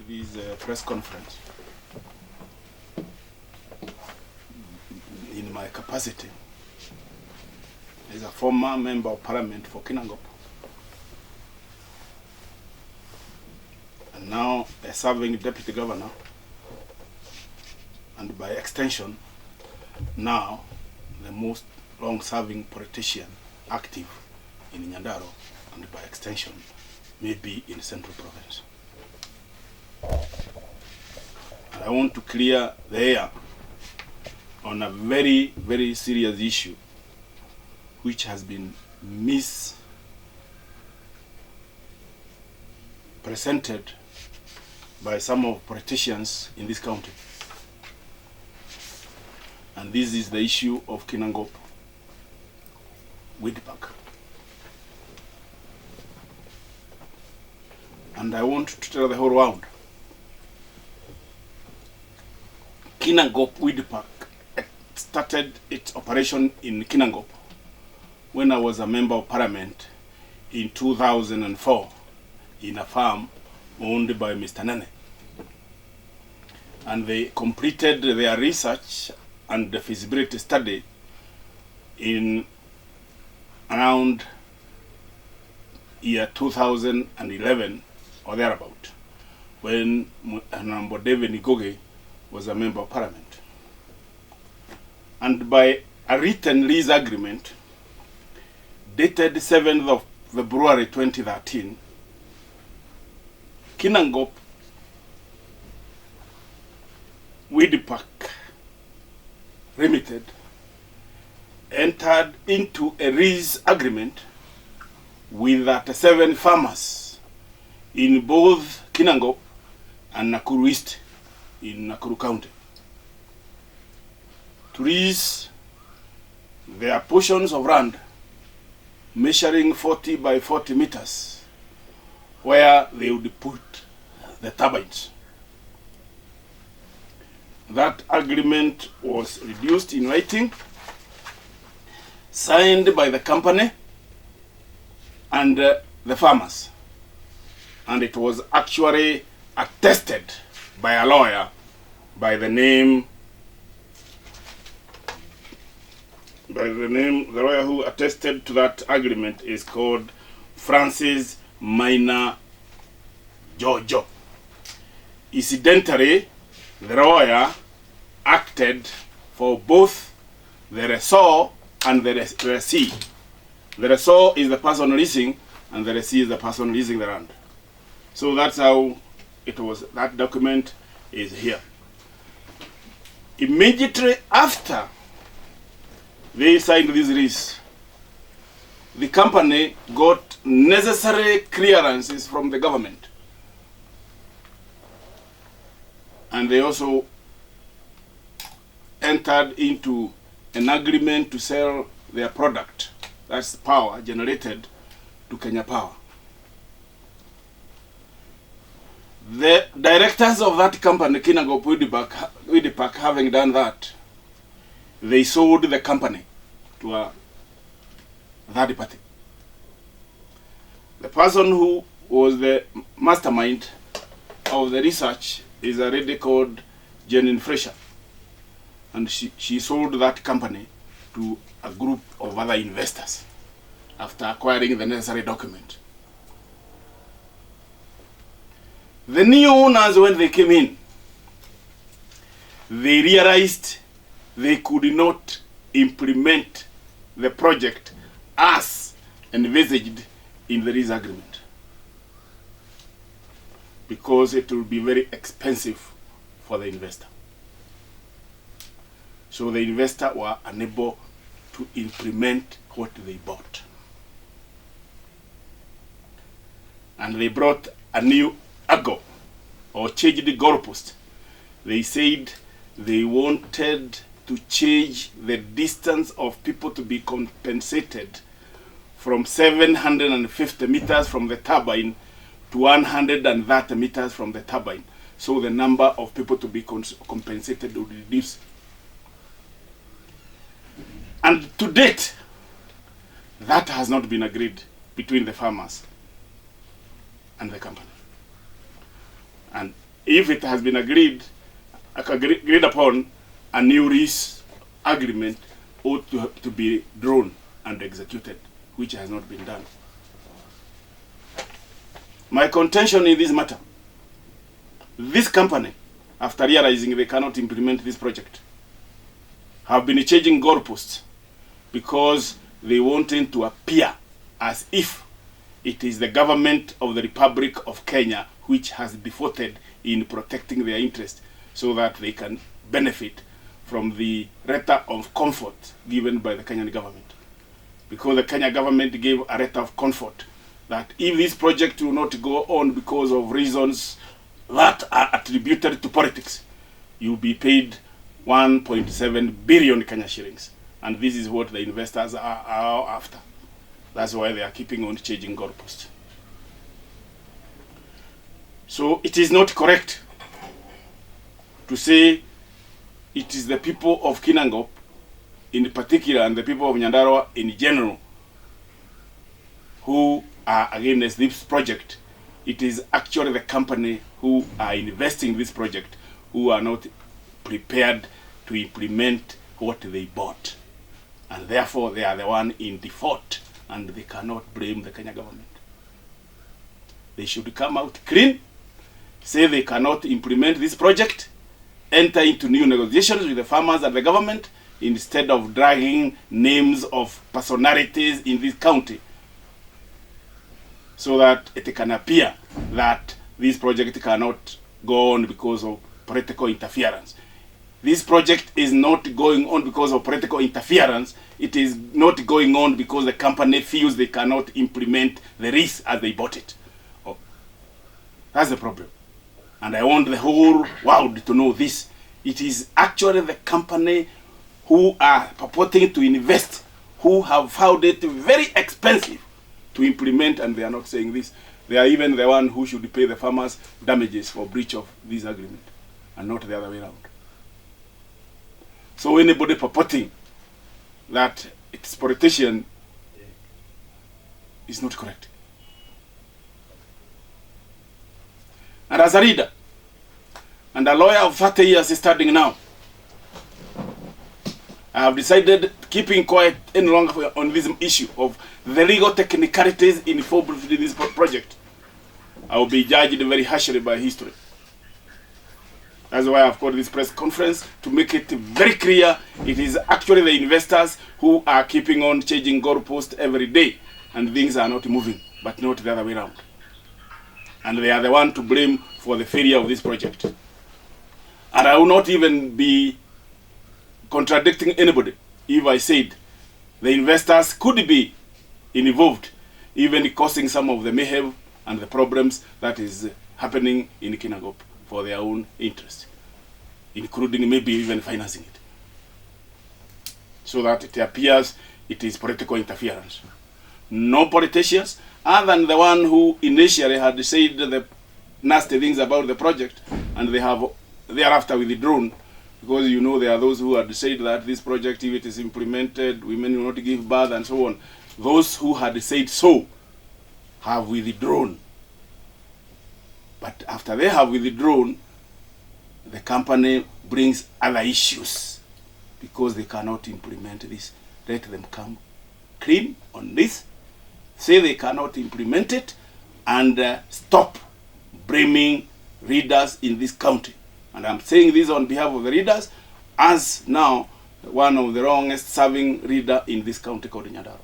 this press conference in my capacity as a former member of parliament for Kinangop, and now a serving deputy governor, and by extension now the most long-serving politician active in Nyandarua, and by extension maybe in Central Province. And I want to clear the air on a very, very serious issue which has been mispresented by some of politicians in this county. And this is the issue of Kinangop Waithaka. And I want to tell the whole world, Kinangop Waithaka started its operation in Kinangop when I was a member of parliament in 2004 in a farm owned by Mr. Nene. And they completed their research and the feasibility study in around year 2011 or thereabout, when Honorable David Nigoge was a member of parliament. And by a written lease agreement dated 7th of February 2013, Kinangop Waithaka Limited entered into a lease agreement with 37 farmers in both Kinangop and Nakuru East in Nakuru County to lease their portions of land measuring 40 by 40 meters where they would put the turbines. That agreement was reduced in writing, signed by the company and the farmers, and it was actually attested by a lawyer by the lawyer who attested to that agreement is called Francis Minor Jojo. Incidentally, the lawyer acted for both the lessor and the lessee. The lessor is the person leasing, and the lessee is the person leasing the land. So that's how it was. That document is here. Immediately after they signed this lease, the company got necessary clearances from the government. And they also entered into an agreement to sell their product, that's power generated, to Kenya Power. The directors of that company, Kinangop Waithaka, having done that, they sold the company to a third party. The person who was the mastermind of the research is a lady called Janine Fresher, and she sold that company to a group of other investors after acquiring the necessary document. The new owners, when they came in, they realized they could not implement the project as envisaged in the lease agreement, because it will be very expensive for the investor. So the investor were unable to implement what they bought. And they brought a new angle, or changed the goalpost. They said they wanted to change the distance of people to be compensated from 750 meters from the turbine to 130 meters from the turbine. So the number of people to be compensated would reduce. And to date, that has not been agreed between the farmers and the company. And if it has been agreed upon, a new lease agreement ought to be drawn and executed, which has not been done. My contention in this matter, this company, after realizing they cannot implement this project, have been changing goalposts because they wanted to appear as if it is the government of the Republic of Kenya which has defaulted in protecting their interest, so that they can benefit from the letter of comfort given by the Kenyan government. Because the Kenya government gave a letter of comfort that if this project will not go on because of reasons that are attributed to politics, you'll be paid 1.7 billion Kenya shillings. And this is what the investors are after. That's why they are keeping on changing goalposts. So it is not correct to say it is the people of Kinangop in particular and the people of Nyandarua in general who are against this project. It is actually the company who are investing in this project who are not prepared to implement what they bought. And therefore they are the one in default, and they cannot blame the Kenya government. They should come out clean, say they cannot implement this project, enter into new negotiations with the farmers and the government, instead of dragging names of personalities in this county, so that it can appear that this project cannot go on because of political interference. This project is not going on because of political interference. It is not going on because the company feels they cannot implement the lease as they bought it. Oh, that's the problem. And I want the whole world to know this. It is actually the company who are purporting to invest, who have found it very expensive to implement, and they are not saying this. They are even the one who should pay the farmers damages for breach of this agreement, and not the other way around. So anybody purporting that it's politician is not correct. And as a reader, and a lawyer of 30 years is studying now, I have decided keeping quiet any longer on this issue of the legal technicalities involved in this project. I will be judged very harshly by history. That's why I've called this press conference, to make it very clear it is actually the investors who are keeping on changing goalposts every day, and things are not moving, but not the other way around. And they are the one to blame for the failure of this project. And I will not even be contradicting anybody if I said the investors could be involved, even causing some of the mayhem and the problems that is happening in Kinangop for their own interest, including maybe even financing it, so that it appears it is political interference. No politicians, other than the one who initially had said the nasty things about the project, and they have thereafter withdrawn, because you know there are those who had said that this project, if it is implemented, women will not give birth and so on. Those who had said so have withdrawn. But after they have withdrawn, the company brings other issues because they cannot implement this. Let them come clean on this, say they cannot implement it, and stop blaming readers in this county. And I'm saying this on behalf of the readers, as now one of the longest serving reader in this county called Nyandarua.